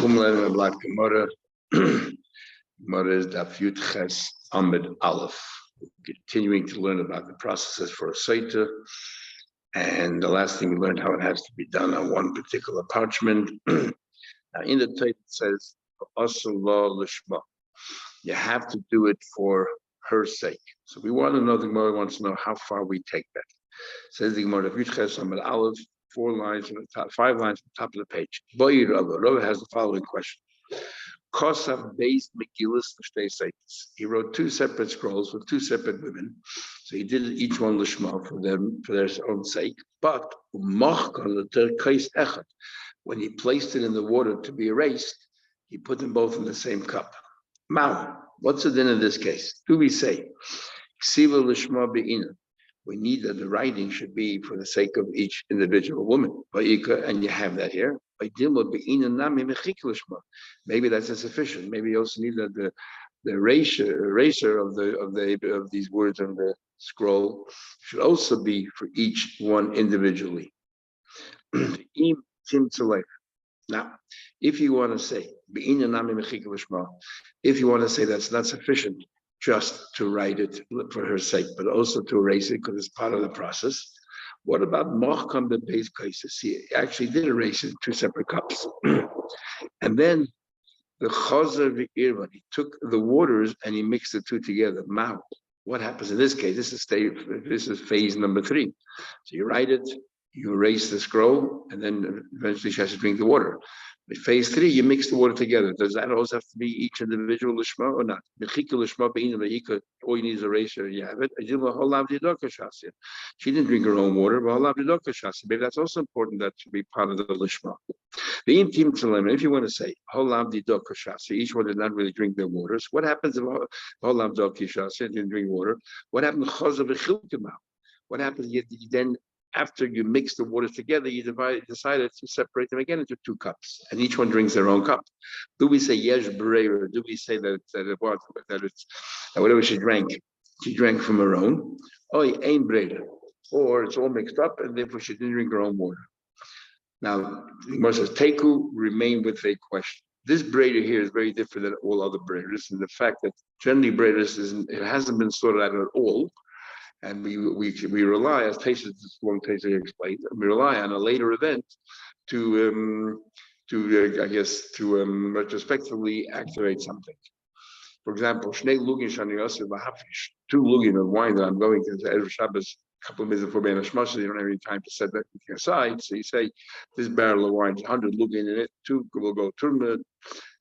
Black Gemara. Gemara is Daf Yud Ches Amud Aleph. Continuing to learn about the processes for a Sotah. And the last thing we learned how it has to be done on one particular parchment. Now in the Torah it says, you have to do it for her sake. So we want to know, the Gemara wants to know how far we take that. Says the Gemara, Yud Ches Amud Aleph, 4 lines from the top, 5 lines from the top of the page. Rava has the following question. Kosav based Megillas L'Shtei Seitos. He wrote 2 separate scrolls with 2 separate women. So he did each one Lishma for them, for their own sake. But when he placed it in the water to be erased, he put them both in the same cup. Mao, what's the din in this case? Do we say, Ksiva Lishma Be'ina? We need that the writing should be for the sake of each individual woman. And you have that here. Maybe that's insufficient. Maybe you also need that the eraser of these words on the scroll should also be for each one individually. Now, if you want to say, that's not sufficient just to write it for her sake, but also to erase it because it's part of the process. What about Mochkam the base cases? He actually did erase it in 2 separate cups. And then the Chazer V'Irvan, he took the waters and he mixed the 2 together. Mao. What happens in this case? This is phase number 3. So you write it, you erase the scroll, and then eventually she has to drink the water. But phase 3, you mix the water together. Does that also have to be each individual lishma or not? All you need is a eraser, you have it. She didn't drink her own water, but maybe that's also important, that should be part of the lishma. If you want to say, each one did not really drink their waters, what happens if didn't drink water? What happens? What happens then? After you mix the waters together, you decided to separate them again into 2 cups, and each one drinks their own cup. Do we say yesh b'reira? Do we say that it's whatever she drank from her own? Oh, ain't b'reira, or it's all mixed up, and therefore she didn't drink her own water. Now the Gemara says, Teku, remain with a question. This b'reira here is very different than all other b'reiras, and the fact that generally b'reiras it hasn't been sorted out at all. And we rely, as this long Taisa explained, we rely on a later event to retrospectively activate something. For example, 2 lugin of wine that I'm going to Erev Shabbos a couple of minutes before Bein Hashmashah, you don't have any time to set that aside. So you say this barrel of wine is 100 lugin in it, 2 will go turmeric,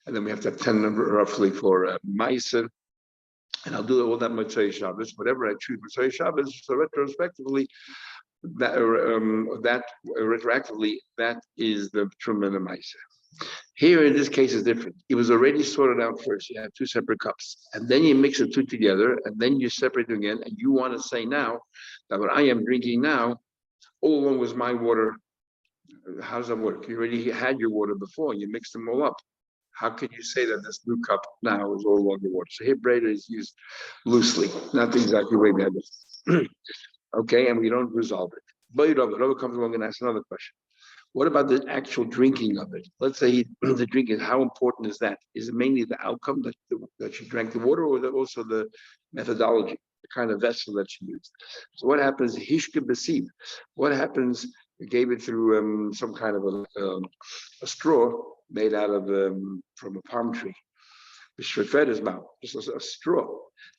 and then we have to have 10 number roughly for meiser. And I'll do all that Motzei Shabbos, whatever I choose Motzei Shabbos. So retrospectively, that is the Truma and the Meiser. Here in this case is different. It was already sorted out first. You have 2 separate cups, and then you mix the 2 together, and then you separate them again. And you want to say now that what I am drinking now, all along was my water. How does that work? You already had your water before. You mixed them all up. How can you say that this new cup now is all along the water? So here, Breda is used loosely, not exactly the way we have it. Okay, and we don't resolve it. But Rava comes along and asks another question. What about the actual drinking of it? Let's say the drinking, how important is that? Is it mainly the outcome that she drank the water, or also the methodology, the kind of vessel that she used? So what happens? Hishke b'siv. What happens? We gave it through some kind of a straw made out of from a palm tree. Is mouth, just a straw.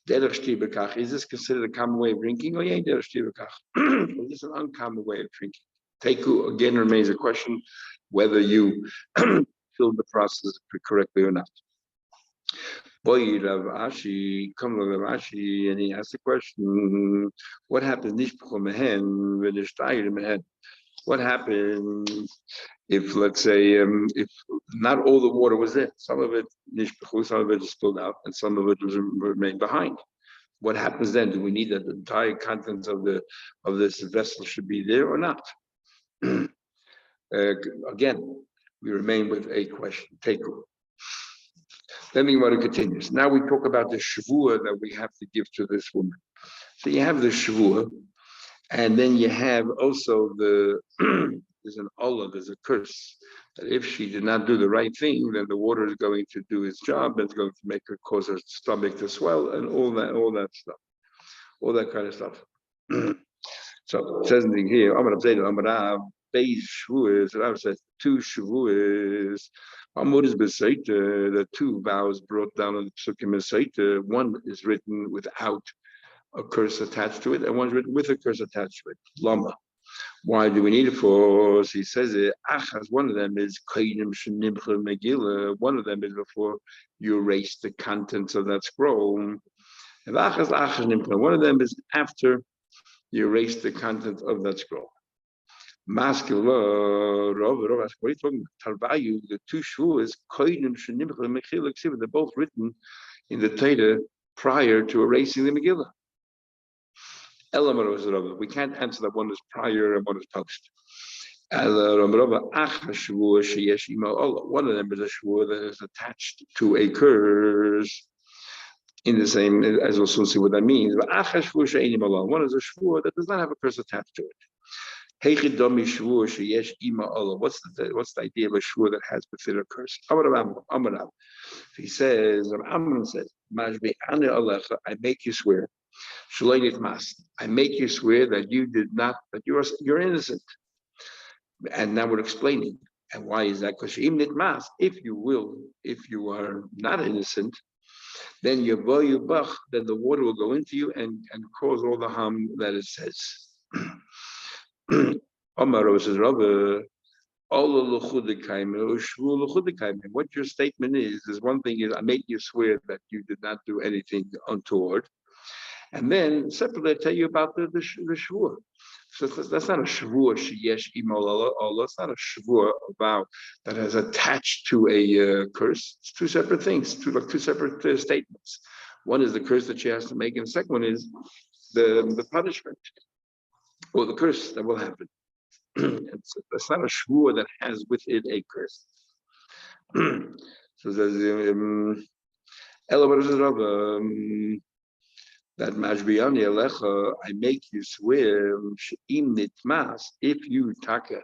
Is this considered a common way of drinking, or is this an uncommon way of drinking? Teku again remains a question whether you filled the process correctly or not. Boy, Rav Ashi, come to Rav Ashi, and he asked the question: what happens? What happens if, let's say, if not all the water was in? Some of it nishpachu, some of it is spilled out, and some of it remained behind. What happens then? Do we need that the entire contents of this vessel should be there or not? Again, we remain with a question. Teku. Then the Gemara continues. Now we talk about the shavua that we have to give to this woman. So you have the shavua. And then you have also the there's an Allah, there's a curse. That if she did not do the right thing, then the water is going to do its job. It's going to make her cause her stomach to swell and all that stuff, all that kind of stuff. So it says in here, Amar Abzeda, Amar Rav, Beis Shavuos, Rav says 2 Shavuos. Amor is Besaita, the 2 vows brought down on the Psukim Besaita. One is written without a curse attached to it, and one's written with a curse attached to it. Lama. Why do we need it for? So he says it. Achas, one of them is Kaidim Shenimcha Megillah. One of them is before you erase the contents of that scroll. And Achas Nimcha. One of them is after you erase the content of that scroll. Maskila, Rav, what are you talking about? Tarvayu, the 2 Shavuos, Kaidim Shenimcha Megillah. They're both written in the Torah prior to erasing the Megillah. We can't answer that one is prior and one is post. One of them is a shvur that is attached to a curse. In the same, as we'll soon see what that means. One is a shvur that does not have a curse attached to it. What's the idea of a shvur that has within a curse? He says, Amram says, I make you swear. I make you swear that you did not, that you're innocent. And now we're explaining. And why is that? Because if you are not innocent, then then the water will go into you and cause all the harm that it says. What your statement is one thing is I make you swear that you did not do anything untoward. And then separately I tell you about the shvur. So that's not a shvur sheyesh imol Allah. It's not a shvur, a vow that has attached to a curse. It's 2 separate things, two separate statements. One is the curse that she has to make, and the second one is the punishment or the curse that will happen. That's not a shvur that has with it a curse. So there's that Majbiani Alecha, I make you swear, if you taka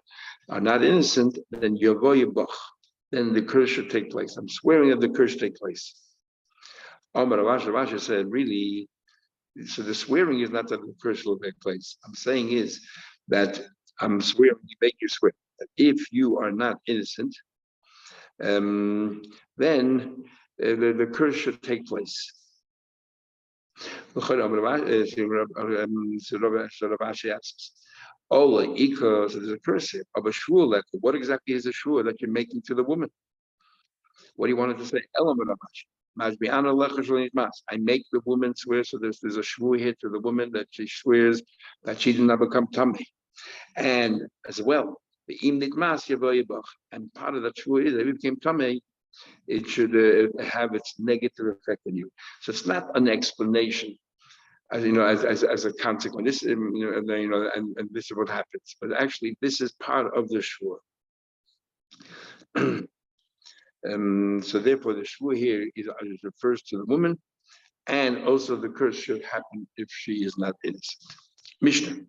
are not innocent, then then the curse should take place. I'm swearing that the curse take place. Omar Rav said, really, so the swearing is not that the curse will take place. I'm saying is that I'm swearing, you make you swear that if you are not innocent, then the curse should take place. So there's a curse here of a shvur. What exactly is a shvur that you're making to the woman? What do you want to say? I make the woman swear. So there's a shvur here to the woman that she swears that she did not become tummy, and as well the and part of that shvur is that if you became tummy, it should have its negative effect on you. So it's not an explanation, as you know, as a consequence. This, and this is what happens. But actually, this is part of the shvur. So therefore, the shvur here is refers to the woman, and also the curse should happen if she is not innocent. Mishnah.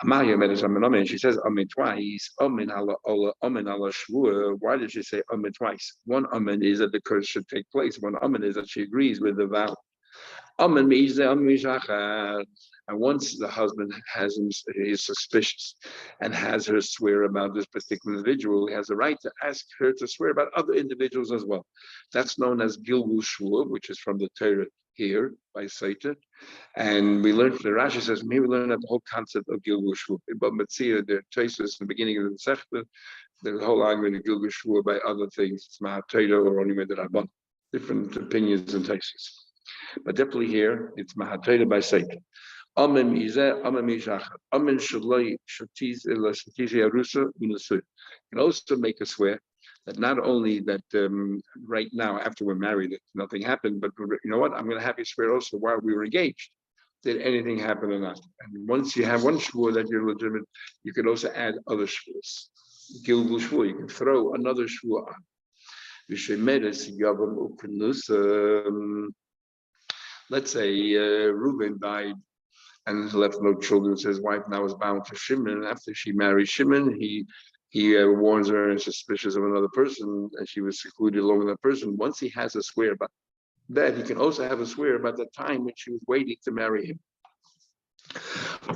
She says amen twice. Amen ala shvur. Why did she say amen twice? One amen is that the curse should take place. One amen is that she agrees with the vow. Amen means and once the husband is suspicious and has her swear about this particular individual, he has a right to ask her to swear about other individuals as well. That's known as Gilgul Shvur, which is from the Torah here by Sotah. And we learned, the Rashi says, maybe we learned that the whole concept of Gilgul Shvur. But Metzia, the traces in the beginning of the Sechta, the whole argument of Gilgul Shvur by other things, it's Mahat Torah or only Medrabban, different opinions and tastes. But definitely here, it's Mahat Torah by Sotah. Amen mizeh, amen mishachar. Amen shaloi shatiz elashatiz yarusa unasu. You can also make a swear that not only that right now after we're married nothing happened, but you know what? I'm going to have you swear also while we were engaged. Did anything happen or not? And once you have one shvur that you're legitimate, you can also add other shvurs. Gilgul shvur, you can throw another shvur on. Let's say Reuben died and left no children. So his wife now is bound to Shimon. After she marries Shimon, he warns her and suspicious of another person, and she was secluded along with that person. Once he has a swear about that, he can also have a swear about the time when she was waiting to marry him.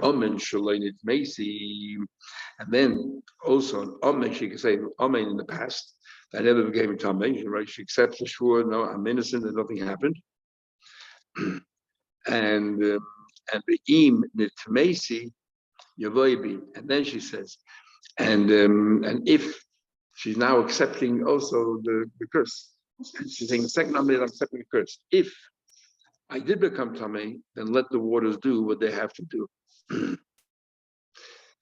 Amen Shalinit Macy. And then also Amen, she can say Amen in the past. That never became a Tameh, right? She accepts the shvur, no, I'm innocent and nothing happened. and the im nitmesi yavoibi. And then she says, and if she's now accepting also the curse. She's saying the second Amen, I'm accepting the curse. If I did become Tameh, then let the waters do what they have to do.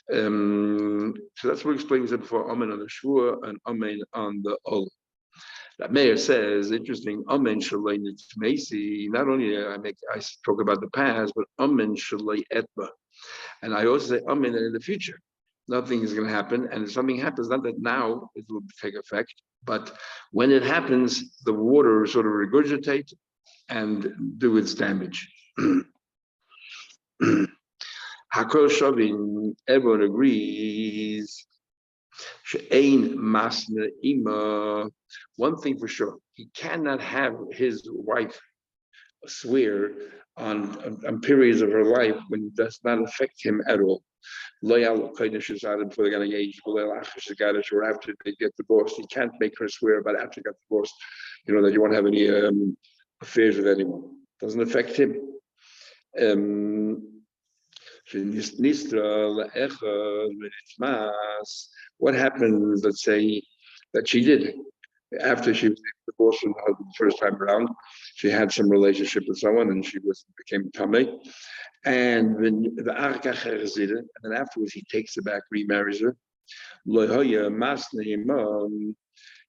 So that's what we explained before, Amen on the Shvur and Amen on the Ol. That Meir says, interesting, Amen Shalei Nitzmesi, not only I talk about the past, but Amen Shalei Etba. And I also say Amen in the future. Nothing is going to happen. And if something happens, not that now it will take effect, but when it happens, the water sort of regurgitate and do its damage. Hakol Shavin, everyone agrees. She'ain masna ima. One thing for sure, he cannot have his wife swear on periods of her life when it does not affect him at all. Loyal before they got engaged, or after they get divorced. He can't make her swear about after they got divorced, that you won't have any affairs with anyone. Doesn't affect him. What happens, let's say, that she did after she was divorced from the husband the first time around, she had some relationship with someone and she became Tameh. And then afterwards he takes her back, remarries her.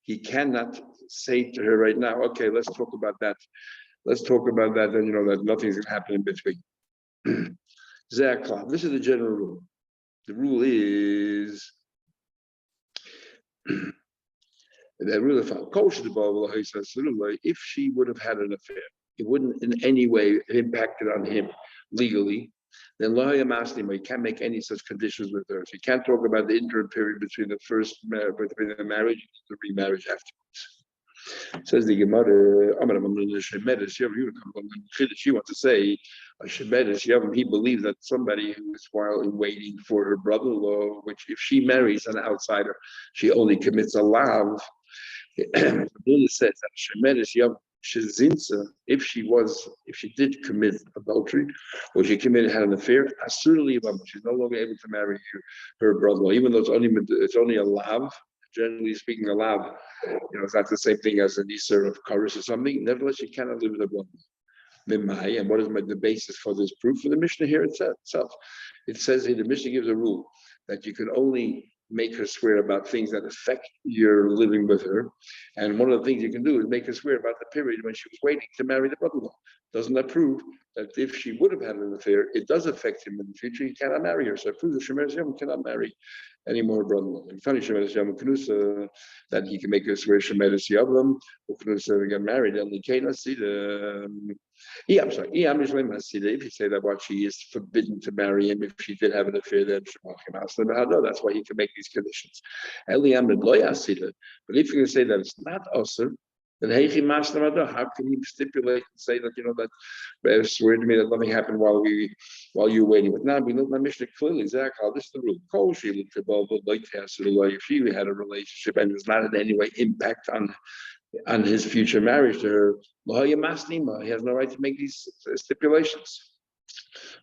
He cannot say to her right now, okay, let's talk about that. Let's talk about that, and that nothing's gonna happen in between. This is the general rule. The rule is that rule of if she would have had an affair, it wouldn't in any way impact it on him legally, then he can't make any such conditions with her. He can't talk about the interim period between the marriage and the remarriage afterwards. Says the Gemara, she wants to say, he believes that somebody who is while waiting for her brother-in-law, which if she marries an outsider, she only commits a lav. It says that if she did commit adultery, or she had an affair, she's no longer able to marry her brother-in-law, even though it's only a lav. Generally speaking, a lav, it's not the same thing as an Isser of Karis or something. Nevertheless, she cannot live with a brother. And what is the basis for this proof? For the Mishnah here itself. It says here, the Mishnah gives a rule that you can only make her swear about things that affect your living with her. And one of the things you can do is make her swear about the period when she was waiting to marry the brother-in-law. Doesn't that prove that if she would have had an affair, it does affect him in the future? He cannot marry her. So it proves that Shemeres Yom cannot marry any more brother-in-law. And funny, Shemeres Yom Knusa, that he can make her swear Shemeres Yom, or Knusa get married, and he cannot see the. I'm sorry. If you say that what she is forbidden to marry him, if she did have an affair, then that's why he can make these conditions. But if you can say that it's not usher, then how can he stipulate and say that that swear to me that nothing happened while you were waiting? But now we look at my Mishnah clearly. This is the rule. If she had a relationship and does not in any way impact on his future marriage to her, he has no right to make these stipulations.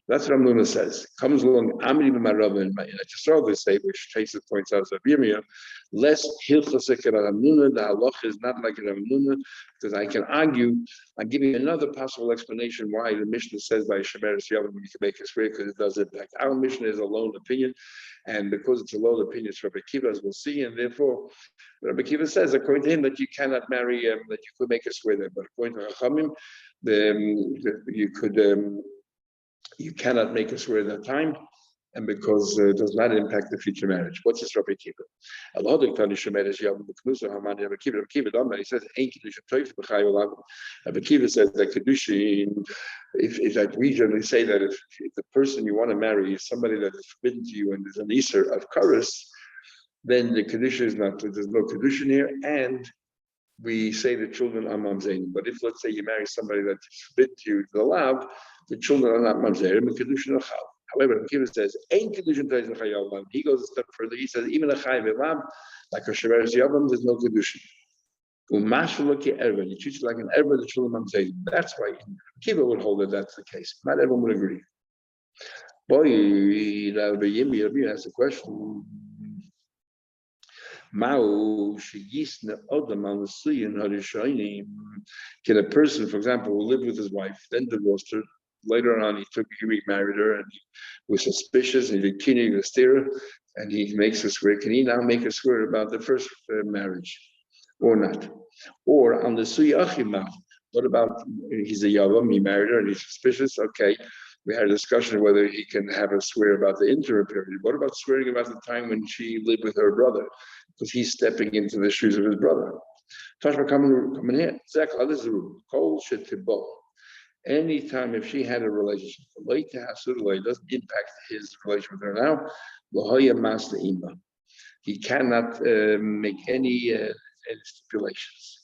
That's what Amnuna says. Comes along, I'm even my Rav in Yisrael, say, which Chases points out as Abirmia, less Hilchasek Amnuna, the halacha is not like Amnuna, because I can argue, I'm giving another possible explanation why the Mishnah says by Shemeres Yom you can make a swear, because it does impact. Our Mishnah is a lone opinion, and because it's a lone opinion, it's Rabbi Kiva, as we'll see, and therefore, Rabbi Kiva says, according to him, that you cannot marry, that you could make a swear there, but according to Chachamim, you cannot make a swear at that time. and because it does not impact the future marriage. What's this Rabbi Kiva? He says, Rabbi Kiva says that Kedushin, if like we generally say that if the person you want to marry is somebody that is forbidden to you and there's an Easter of Karas, then the Kedushin is not, there's no Kedushin here, and we say the children are mamzerim. But if, let's say, you marry somebody that's forbidden to you, the allowed, the children are not mamzerim, and kedushin are chal. However, the Kiva says, "Ain't kedushin toys l'chayav." He goes a step further. He says, even a chayav elam, like a shemeres yavam, there's no kedushin. Umashaloki erva, he treats it like an erva, the children mamzerim. That's why Kiva would hold that that's the case. Not everyone would agree. Boy, Rabbi Yirmi has a question. Can a person, for example, who lived with his wife, then divorced her, later on he remarried her and he was suspicious and he continued to steer her and he makes a swear. Can he now make a swear about the first marriage or not? Or on the Suyachimah, what about he's a Yavam, he married her and he's suspicious? Okay. We had a discussion whether he can have a swear about the interim period. What about swearing about the time when she lived with her brother? Because he's stepping into the shoes of his brother. Tashma coming here. Exactly. This is the rule. Kol shetibol. Anytime if she had a relationship, it doesn't impact his relationship with her now. Lahoya masna ima. He cannot make any stipulations.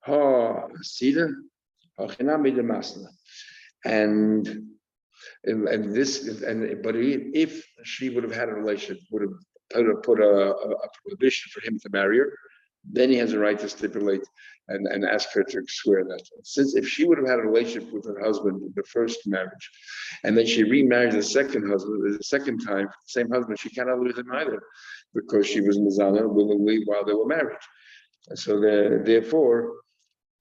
Ha sida. Ha chinami de masna. And if she would have had a relationship, would have put a prohibition for him to marry her, then he has a right to stipulate and ask her to swear that. Since if she would have had a relationship with her husband in the first marriage, and then she remarried the second husband the second time, the same husband, she cannot live with him either, because she was mizana willingly while they were married. And so therefore,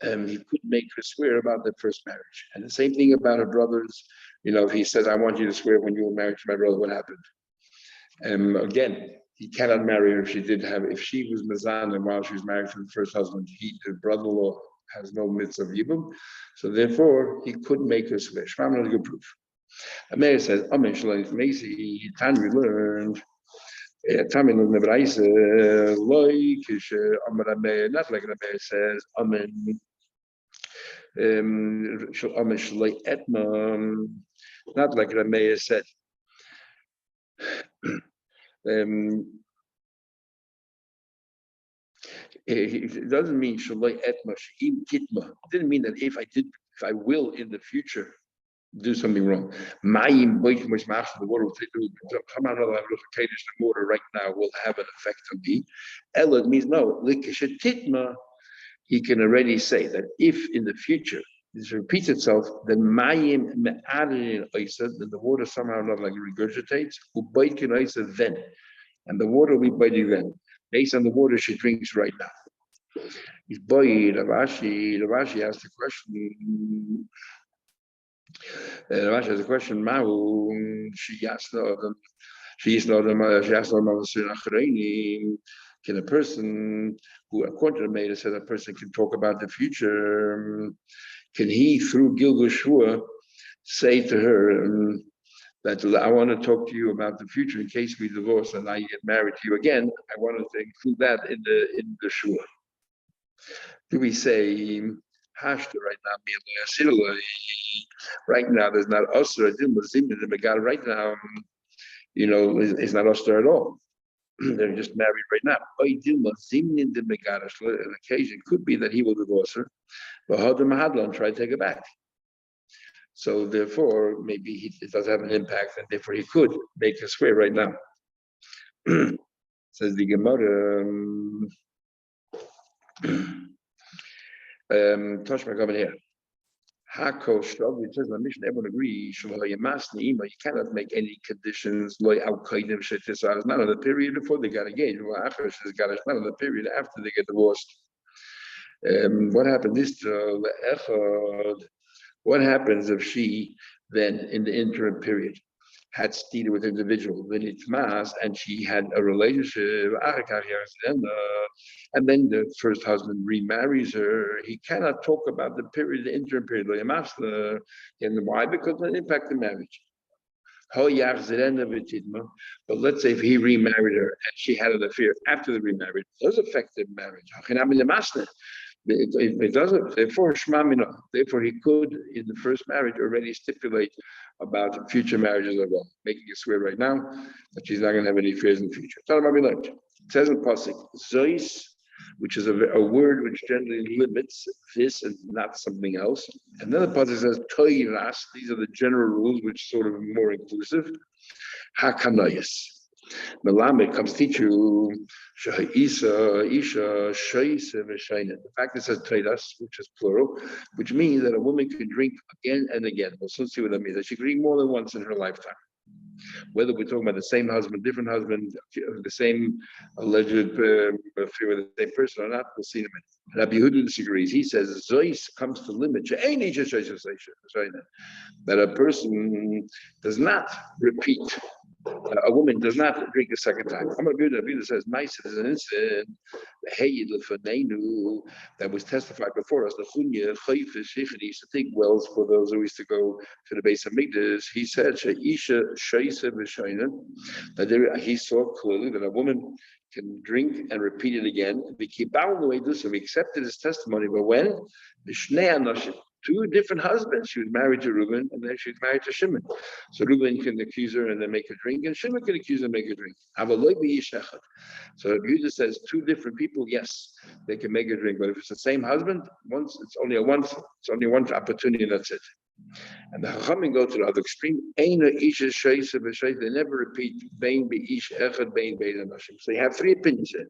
he could make her swear about the first marriage. And the same thing about her brothers. If he says, I want you to swear when you were married to my brother, what happened? Again, he cannot marry her if she was Mazana while she was married to the first husband. The brother-in-law has no mitzvah of Yibum. So therefore, he couldn't make her swear. Shmam not a good proof. Amir says, Amen Shalom Macy, time we learned. Tamil in the Braise, not like the Amir says, Amen. Not like Rameya said. It doesn't mean shaloi etma she'im kitma. It didn't mean that if I will in the future do something wrong. Mayim the water will take the water right now will have an effect on me. Ella means no. Titma, he can already say that if in the future this repeats itself, then mayim me'adin oisa, then the water somehow not like regurgitates, ubayt kin oisa then, and the water will be biting then, based on the water she drinks right now. He's boy Ravashi asked the question. Ravashi has a question. Ma'u she asked them. She asked them. Can a person who, according to the Maida, said a person can talk about the future? Can he, through Gilgal Shua, say to her that I want to talk to you about the future in case we divorce and I get married to you again? I wanted to include that in the Shua. Do we say Hashta right now? Right now, there's not Osra. Right now, it's not Osra at all. They're just married right now. An occasion could be that he will divorce her, but try to take it back. So therefore, maybe it does have an impact, and therefore he could make a swear right now. Says the Gemara. Toshma coming here. Hako Shtov, it says in the mission, everyone agrees, you cannot make any conditions, not on the period before they got engaged, not on the period after they get divorced. What happens what happens if she then, in the interim period, had stayed with individual, and she had a relationship, and then the first husband remarries her, he cannot talk about the period, the interim period, and why? Because it impacts the marriage. But let's say if he remarried her and she had an affair after the remarriage, does affect the marriage. It doesn't. Therefore, he could, in the first marriage, already stipulate about future marriages as well, making it swear right now that she's not going to have any affairs in the future. It says in Pasuk, Zois, which is a word which generally limits this and not something else. And then the Pasuk says, Toiras, these are the general rules, which sort of more inclusive. Hakanayas. Melamed comes teach you Isha, Shaisa, Veshaina. The fact it says Taidas, which is plural, which means that a woman can drink again and again. We'll soon see what that means. That she can drink more than once in her lifetime. Whether we're talking about the same husband, different husband, the same alleged affair with the same person or not, we'll see in a minute. Rabbi Yehuda disagrees. He says Zois comes to limit that a person does not repeat. A woman does not drink a second time. Rabbi says, nice, there's an incident that was testified before us. The Chunya, Chayfish, he used to take wells for those who used to go to the base of Mikdash. He said, that he saw clearly that a woman can drink and repeat it again. We keep bound the way this, so we accepted his testimony. But when? Two different husbands. She was married to Reuben, and then she was married to Shimon. So Reuben can accuse her and then make her drink, and Shimon can accuse her and make her drink. So Yehuda says two different people, yes, they can make her drink. But if it's the same husband, once it's only one opportunity, and that's it. And the Chachamim go to the other extreme. They never repeat bein beish echad bein bein anashim. So you have three opinions here.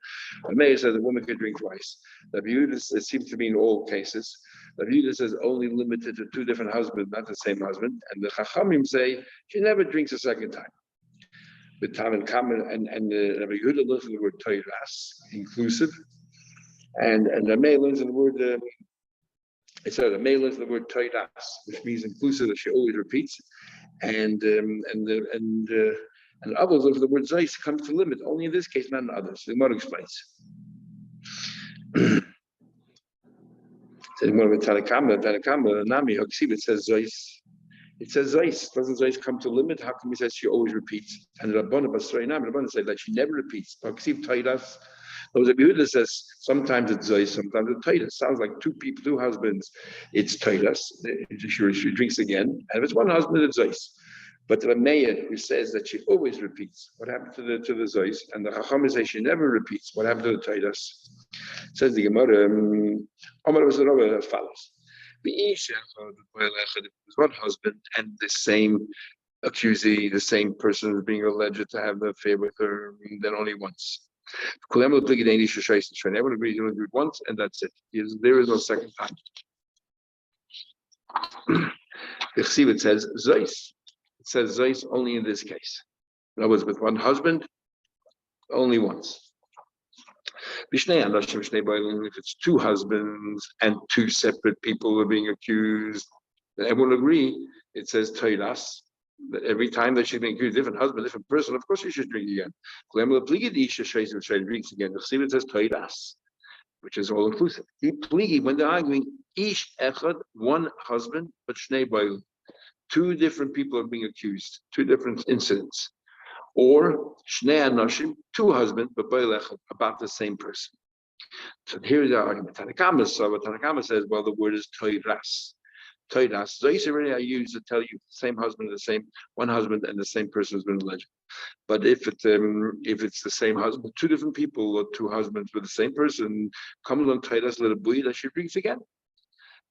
The mayor says a woman can drink twice. The Yehuda seems to be in all cases. The Yehuda says only limited to two different husbands, not the same husband. And the Chachamim say she never drinks a second time. With Tam and Kamen and Rabbi Yehuda learns the word toiras, inclusive, and the mayor learns the word. The male is the word toiras, which means inclusive, that she always repeats, and others look for the word zeis comes to limit. Only in this case, not in others. The Gemara explains. It says zeis. It says zeis. Doesn't zeis come to limit? How come he says she always repeats? And Rabbanan said that she never repeats. Toiras. Those of Yehuda says sometimes it's Zeis, sometimes it's Titus. Sounds like two people, two husbands, it's Titus. She drinks again. And if it's one husband, it's Zeis. But the mayor who says that she always repeats, what happened to the Zeis? And the Chacham says she never repeats, what happened to the Titus? Says the Gemara, Omar was as follows. If it was one husband and the same accusee, the same person is being alleged to have the affair with her, then only once. Everyone agrees you only do it once, and that's it. There is no second time. It says Zeis. It says Zeis only in this case. In other words, with one husband, only once. If it's two husbands and two separate people are being accused, then everyone will agree. It says Toiras. That every time that she's being accused, different husband, different person, of course she should drink again. Drinks again. It says Toiras, which is all inclusive. When they're arguing, ish echad, one husband, but shnei bayil. Two different people are being accused, two different incidents. Or shnei anashim, two husbands, but bayil echad, about the same person. So here's the argument. Tanakama says, well, the word is Toiras. Toiras. Zois already I use to tell you the same husband, one husband, and the same person has been alleged. But if it's the same husband, two different people or two husbands with the same person, come along Toiras, let it bui that she drinks again.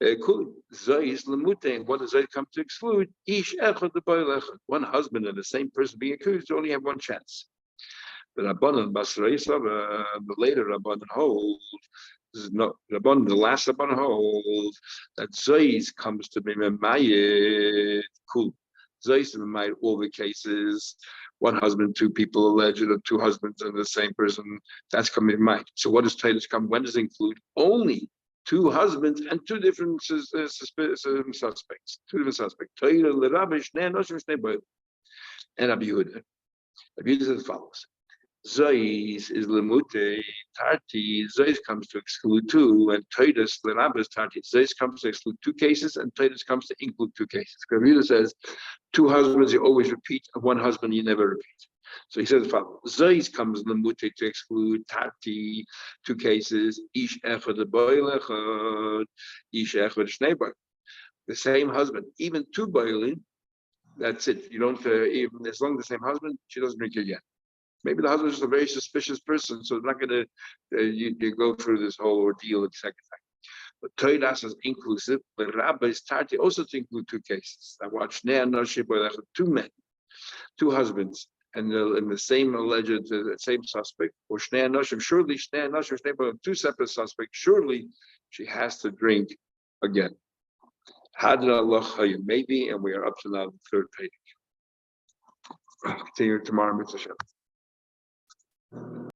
Zois lemute. What does Zois come to exclude? Ish echad the boy echad. One husband and the same person being accused only have one chance. The Rabbanan Basraisa, the later Rabbanan hold. No, the last Rabbanan hold that Zois comes to be Memayit. Cool. Zois to Memayit all the cases. One husband, two people alleged, or two husbands and the same person. That's coming to mind. So what does Titus come? When does it include? Only two husbands and two different suspects. Two different suspects. And Rabbi Yehuda. Rabbi Yehuda says as follows. Zois is lemute tarti. Zois comes to exclude two, and Toitus lerabas tarti. Zois comes to exclude two cases, and Toitus comes to include two cases. Kavita says, two husbands you always repeat, and one husband you never repeat. So he says, Zois comes lemute to exclude tarti, two cases. Ish echad boilechad, ish echad shnei. The same husband, even two boiling. That's it. You don't even as long as the same husband, she doesn't drink again. Maybe the husband is a very suspicious person, so they're not going to you go through this whole ordeal the second time. But Toidas is inclusive, but Rabbi is tarti also to include two cases. I watched two men, two husbands, and in the same alleged same suspect, or Shnei Anoshim, surely Shnei Anoshim, two separate suspects, surely she has to drink again. Hadra Allah maybe, and we are up to now the third page. Continue tomorrow, Mitzvah.